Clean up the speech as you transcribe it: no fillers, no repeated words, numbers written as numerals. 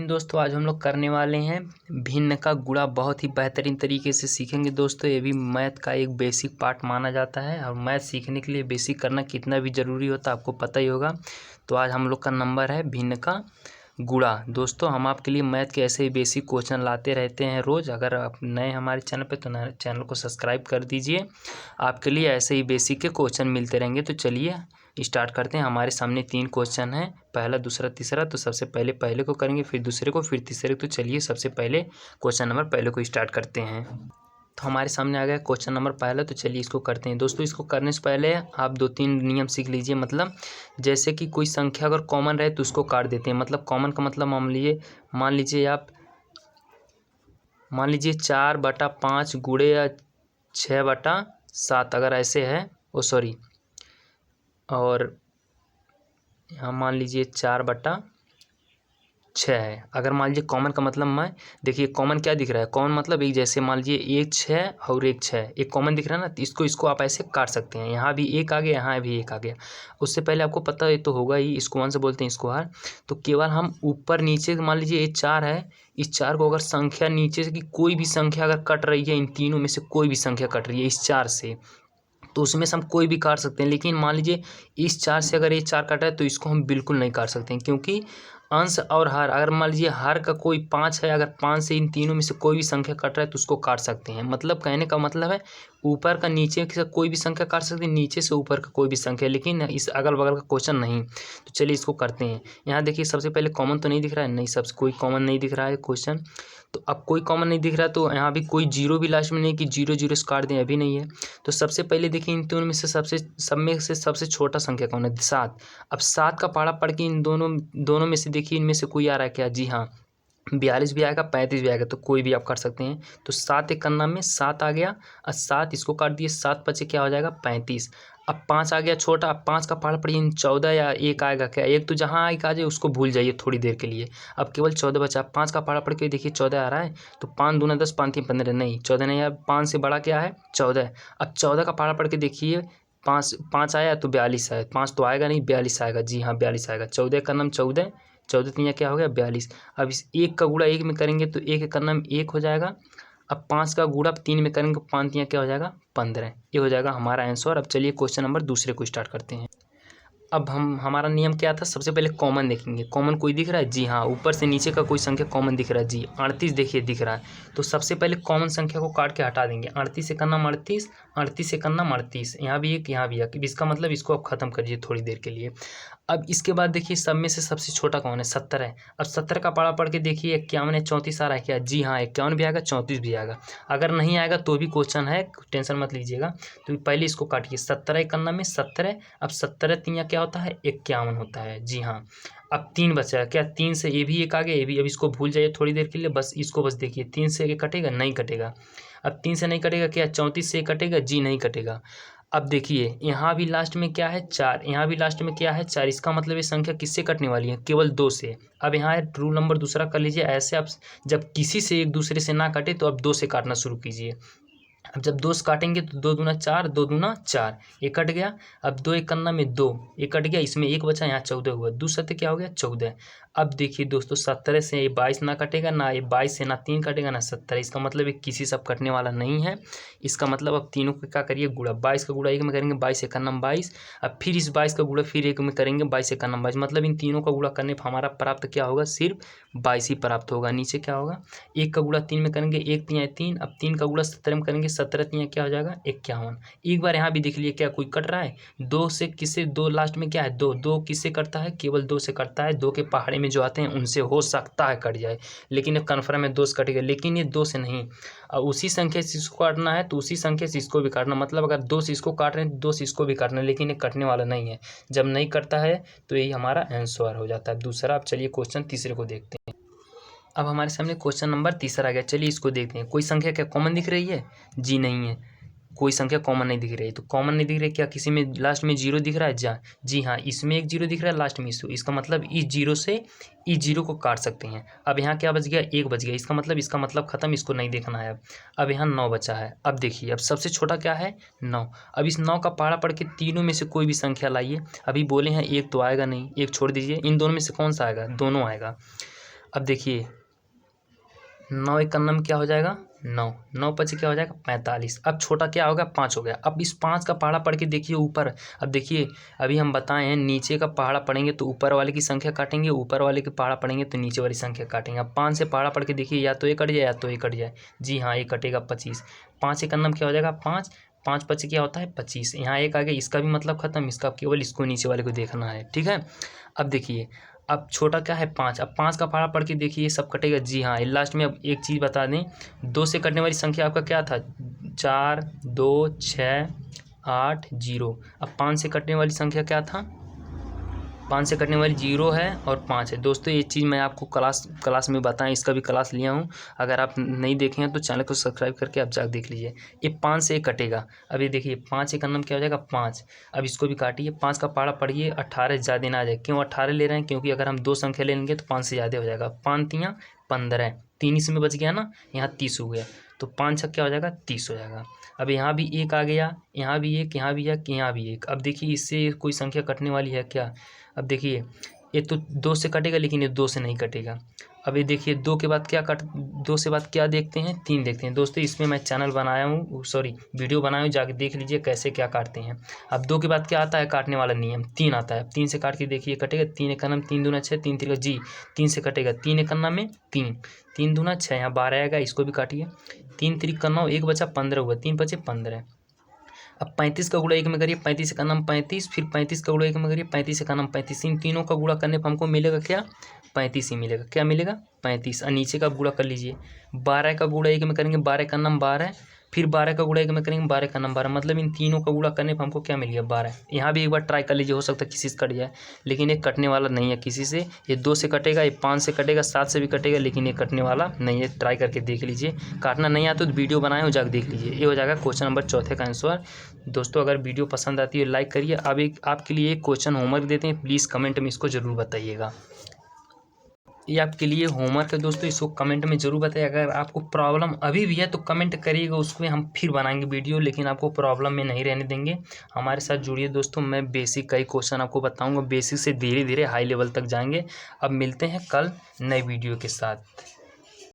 इन दोस्तों आज हम लोग करने वाले हैं भिन्न का गुणा। बहुत ही बेहतरीन तरीके से सीखेंगे दोस्तों। ये भी मैथ का एक बेसिक पार्ट माना जाता है और मैथ सीखने के लिए बेसिक करना कितना भी ज़रूरी होता है आपको पता ही होगा। तो आज हम लोग का नंबर है भिन्न का गुणा। दोस्तों हम आपके लिए मैथ के ऐसे ही बेसिक क्वेश्चन लाते रहते हैं रोज़। अगर आप नए हमारे चैनल पे तो नए चैनल को सब्सक्राइब कर दीजिए, आपके लिए ऐसे ही बेसिक के क्वेश्चन मिलते रहेंगे। तो चलिए स्टार्ट करते हैं। हमारे सामने 3 क्वेश्चन हैं, पहला दूसरा तीसरा। तो सबसे पहले पहले को करेंगे, फिर दूसरे को, फिर तीसरे को। तो चलिए सबसे पहले क्वेश्चन नंबर पहले को स्टार्ट करते हैं। तो हमारे सामने आ गया क्वेश्चन नंबर पहला। तो चलिए इसको करते हैं। दोस्तों इसको करने से पहले आप 2-3 नियम सीख लीजिए। मतलब जैसे कि कोई संख्या अगर कॉमन रहे तो उसको काट देते हैं। मतलब कॉमन का मतलब मान लीजिए 4/5 गुणे या 6/7 अगर ऐसे है और यहाँ मान लीजिए 4/6 है। अगर मान लीजिए कॉमन का मतलब देखिए कॉमन क्या दिख रहा है। कॉमन मतलब एक जैसे मान लीजिए 1 6 और 1 6 एक कॉमन दिख रहा है ना। तो इसको आप ऐसे काट सकते हैं। यहाँ भी 1 आ गया, यहाँ भी 1 आ गया। उससे पहले आपको पता है तो होगा ही, स्क्वायर से बोलते हैं स्क्वायर। तो केवल हम ऊपर नीचे मान लीजिए ये 4 है, इस 4 को अगर संख्या नीचे से की कोई भी संख्या अगर कट रही है, इन तीनों में से कोई भी संख्या कट रही है इस 4 से, तो उसमें से हम कोई भी काट सकते हैं। लेकिन मान लीजिए इस 4 से अगर ये 4 काटा है तो इसको हम बिल्कुल नहीं काट सकते हैं, क्योंकि अंश और हर, अगर मान लीजिए हर का कोई 5 है, अगर 5 से इन तीनों में से कोई भी संख्या कट रहा है तो उसको काट सकते हैं। मतलब कहने का मतलब है ऊपर का नीचे से कोई भी संख्या काट सकते हैं, नीचे से ऊपर का कोई भी संख्या, लेकिन इस अगल बगल का क्वेश्चन नहीं। तो चलिए इसको करते हैं। यहाँ देखिए सबसे पहले कॉमन तो नहीं दिख रहा है, नहीं सबसे कोई कॉमन नहीं दिख रहा है क्वेश्चन। तो अब कोई कॉमन नहीं दिख रहा तो यहाँ भी कोई जीरो भी लास्ट में नहीं कि 0 0 से काट दें, अभी नहीं है। तो सबसे पहले देखिए इन तीनों में से सब में से सबसे छोटा संख्या कौन है? 7। अब 7 का पहाड़ा पढ़ के इन दोनों में से देखिए इनमें से कोई आ रहा है क्या? जी हाँ, 42 भी आएगा, 35 भी आएगा, तो कोई भी आप कर सकते हैं। तो 7 एक कन्ना में 7 आ गया और 7 इसको काट दिए, 7 बचे क्या हो जाएगा? 35। अब 5 आ गया छोटा। अब 5 का पहाड़ पढ़िए 14 या 1 आएगा क्या? एक तो जहाँ एक आ जाए उसको भूल जाइए थोड़ी देर के लिए। अब केवल 14 बचा। 5 का पहाड़ा पढ़ के देखिए 14 आ रहा है, तो 5 दूना 10, 5 3 15, नहीं 14 नहीं है। 5 से बड़ा क्या है? 14। अब 14 का पहाड़ा पढ़ के देखिए 5 आया तो 42 आया। 5 तो आएगा नहीं, 42 आएगा। जी हाँ 42 आएगा। 14 का नाम 14, 14 3 क्या हो गया? 42। अब इस 1 का गुणा 1 में करेंगे तो 1 का नाम 1 हो जाएगा। अब 5 का गुणा 3 में करेंगे, 5 3 क्या हो जाएगा? 15। ये हो जाएगा हमारा आंसर। अब चलिए क्वेश्चन नंबर दूसरे को स्टार्ट करते हैं। अब हमारा नियम क्या था? सबसे पहले कॉमन देखेंगे। कॉमन कोई दिख रहा है? जी हाँ, ऊपर से नीचे का कोई संख्या कॉमन दिख रहा है। जी 38 देखिए दिख रहा है। तो सबसे पहले कॉमन संख्या को काट के हटा देंगे। 38 से करना 38, 38 से करना 38, यहाँ भी एक, यहाँ भी एक। इसका मतलब इसको आप खत्म करिए थोड़ी देर के लिए। अब इसके बाद देखिए सब में से सबसे छोटा कौन है? 70 है। अब 70 का पढ़ा पढ़ के देखिए 51 है, 34 आ रहा है क्या? जी हाँ 51 भी आएगा, 34 भी आएगा। अगर नहीं आएगा तो भी क्वेश्चन है, टेंशन मत लीजिएगा। तो पहले इसको काटिए। 17 एक करना में 17 है। अब 17 3 क्या होता है? 51 होता है। जी हाँ। अब 3 बचा है क्या? 3 से ये भी एक आ गया, ये भी। अब इसको भूल जाइए थोड़ी देर के लिए, बस इसको बस देखिए। 3 से ये कटेगा? नहीं कटेगा। अब 3 से नहीं कटेगा क्या? 34 से कटेगा? जी नहीं कटेगा। अब देखिए यहाँ भी लास्ट में क्या है? 4। यहाँ भी लास्ट में क्या है? 4। इसका मतलब ये संख्या किससे कटने वाली है? केवल 2 से। अब यहाँ रूल नंबर दूसरा कर लीजिए। ऐसे आप जब किसी से एक दूसरे से ना कटे तो अब 2 से काटना शुरू कीजिए। अब जब 2 से काटेंगे तो 2 दूना 4, 2 दूना 4, ये कट गया। अब 2 एक करना में 2, ये कट गया, इसमें 1 बचा, यहाँ 14 हुआ। 2 सत्ते क्या हो गया? 14। अब देखिए दोस्तों 17 से ये 22 ना कटेगा, ना ये 22 से ना 3 कटेगा, ना 17। इसका मतलब ये किसी से अब कटने वाला नहीं है। इसका मतलब अब तीनों का क्या करिए? गुणा। 22 का गुणा 1 में करेंगे, 22 एक नाम 22। अब फिर इस 22 का गुणा फिर 1 में करेंगे, 22 एक नाम 22। मतलब इन तीनों का गुणा करने पर हमारा प्राप्त क्या होगा? सिर्फ 22 ही प्राप्त होगा। नीचे क्या होगा? 1 का गुणा 3 में करेंगे, 1 3 3। अब 3 का गुणा 17 में करेंगे, 17 3 क्या हो जाएगा? 51। एक बार यहाँ भी देख लिए क्या कोई कट रहा है? 2 से किससे? 2 लास्ट में क्या है? 2। 2 किससे कटता है? केवल 2 से कटता है। 2 के पहाड़े में जो आते हैं उनसे हो सकता है कट जाए, लेकिन कन्फर्म है 2 से कटेगा। लेकिन ये 2 से नहीं। अब उसी संख्या से इसको काटना है तो उसी संख्या से इसको भी काटना। मतलब अगर 2 से इसको काट रहे हैं तो 2 से इसको भी काटना है, लेकिन ये कटने वाला नहीं है। जब नहीं कटता है तो यही हमारा आंसर हो जाता है दूसरा। अब चलिए क्वेश्चन तीसरे को देखते हैं। अब हमारे सामने क्वेश्चन नंबर तीसरा आ गया। चलिए इसको देखते हैं। कोई संख्या क्या कॉमन दिख रही है? जी नहीं है, कोई संख्या कॉमन नहीं दिख रही है। तो कॉमन नहीं दिख रही क्या? किसी में लास्ट में 0 दिख रहा है? जी हाँ, इसमें एक 0 दिख रहा है लास्ट में। इसका मतलब इस 0 से इस 0 को काट सकते हैं। अब यहाँ क्या बच गया? 1 बच गया। इसका मतलब खत्म, इसको नहीं देखना है। अब यहाँ 9 बचा है। अब देखिए अब सबसे छोटा क्या है? 9। अब इस 9 का पहाड़ा पढ़ के तीनों में से कोई भी संख्या लाइए। अभी बोले हैं 1 तो आएगा नहीं, 1 छोड़ दीजिए। इन दोनों में से कौन सा आएगा? दोनों आएगा। अब देखिए 9 एक नम क्या हो जाएगा 9, 9 पचे क्या हो जाएगा 45। अब छोटा क्या होगा 5 हो गया। अब इस 5 का पहाड़ा पढ़ के देखिए ऊपर। अब देखिए अभी हम बताए हैं नीचे का पहाड़ा पढ़ेंगे तो ऊपर वाले की संख्या काटेंगे, ऊपर वाले के पहाड़ा पढ़ेंगे तो नीचे वाली संख्या काटेंगे। अब 5 से पहाड़ा पढ़ के देखिए या तो ये कट जाए या तो ये कट जाए। जी हाँ, ये कटेगा 25। 5 एक नम क्या हो जाएगा 5, 5 पचे क्या होता है 25। यहाँ एक आ गया, इसका भी मतलब खत्म, इसका केवल इसको नीचे वाले को देखना है। ठीक है, अब देखिए अब छोटा क्या है 5। अब 5 का पहाड़ा पढ़ के देखिए सब कटेगा। जी हाँ, लास्ट में अब एक चीज़ बता दें, 2 से कटने वाली संख्या आपका क्या था 4 2 6 8 0। अब 5 से कटने वाली संख्या क्या था 5 से कटने वाली 0 है और 5 है। दोस्तों ये चीज़ मैं आपको क्लास में बताएं, इसका भी क्लास लिया हूँ। अगर आप नहीं देखे हैं तो चैनल को सब्सक्राइब करके आप जाकर देख लीजिए। ये 5 से कटेगा। अब ये देखिए 5 एक नंबर क्या हो जाएगा 5। अब इसको भी काटिए, 5 का पहाड़ा पढ़िए 18 ज़्यादा ना आ जाए। क्यों 18 ले रहे हैं, क्योंकि अगर हम 2 संख्या ले लेंगे तो 5 से ज़्यादा हो जाएगा। 5 तियाँ 15, 3 इसमें बच गया ना, यहाँ 30 हो गया। तो 5 छक्का क्या हो जाएगा 30 हो जाएगा। अब यहाँ भी एक आ गया, यहाँ भी एक, यहाँ भी एक, यहाँ भी एक। अब देखिए इससे कोई संख्या कटने वाली है क्या। अब देखिए ये तो 2 से कटेगा लेकिन ये 2 से नहीं कटेगा। अब ये देखिए 2 के बाद क्या 2 से बाद क्या देखते हैं 3 देखते हैं। दोस्तों इसमें मैं चैनल बनाया हूँ, सॉरी वीडियो बनाया हूँ, जाके देख लीजिए कैसे क्या काटते हैं। अब 2 के बाद क्या आता है काटने वाला नियम 3 आता है। 3 से काट के देखिए कटेगा 3 एक नम 3 दूना 6, 3 3 जी 3 से कटेगा। 3 एक नम में 3, 3 दूना 6, यहाँ 12 आएगा, इसको भी काटिए। 3 3 का 9, एक बचा 15 हुआ, 3 बचे 15। अब 35 का गुणा 1 में करिए, 35 का नाम 35, फिर 35 का गुणा 1 में करिए, 35 का नाम 35। इन तीनों का गुणा करने पर हमको मिलेगा क्या 35 ही मिलेगा। क्या मिलेगा 35। और नीचे का गुणा कर लीजिए, 12 का गुणा 1 में करेंगे, 12 का नाम 12, फिर 12 का गुणा 1 में करेंगे, 12 का नाम 12। मतलब इन तीनों का गुणा करने पर हमको क्या मिल गया 12। यहाँ भी एक बार ट्राई कर लीजिए, हो सकता है किसी से कट जाए, लेकिन ये कटने वाला नहीं है किसी से। ये 2 से कटेगा, ये 5 से कटेगा, 7 से भी कटेगा, लेकिन ये कटने वाला नहीं है। ट्राई करके देख लीजिए, काटना नहीं आता तो वीडियो बनाए हो जाकर देख लीजिए। ये हो जाएगा क्वेश्चन नंबर 4 का आंसर। दोस्तों अगर वीडियो पसंद आती है लाइक करिए। अब एक आपके लिए एक क्वेश्चन होमवर्क देते हैं, प्लीज़ कमेंट में इसको ज़रूर बताइएगा। ये आपके लिए होमवर्क है दोस्तों, इसको कमेंट में ज़रूर बताइए। अगर आपको प्रॉब्लम अभी भी है तो कमेंट करिएगा, उसमें हम फिर बनाएंगे वीडियो, लेकिन आपको प्रॉब्लम में नहीं रहने देंगे। हमारे साथ जुड़िए दोस्तों, मैं बेसिक कई क्वेश्चन आपको बताऊंगा, बेसिक से धीरे धीरे हाई लेवल तक जाएंगे। अब मिलते हैं कल नए वीडियो के साथ।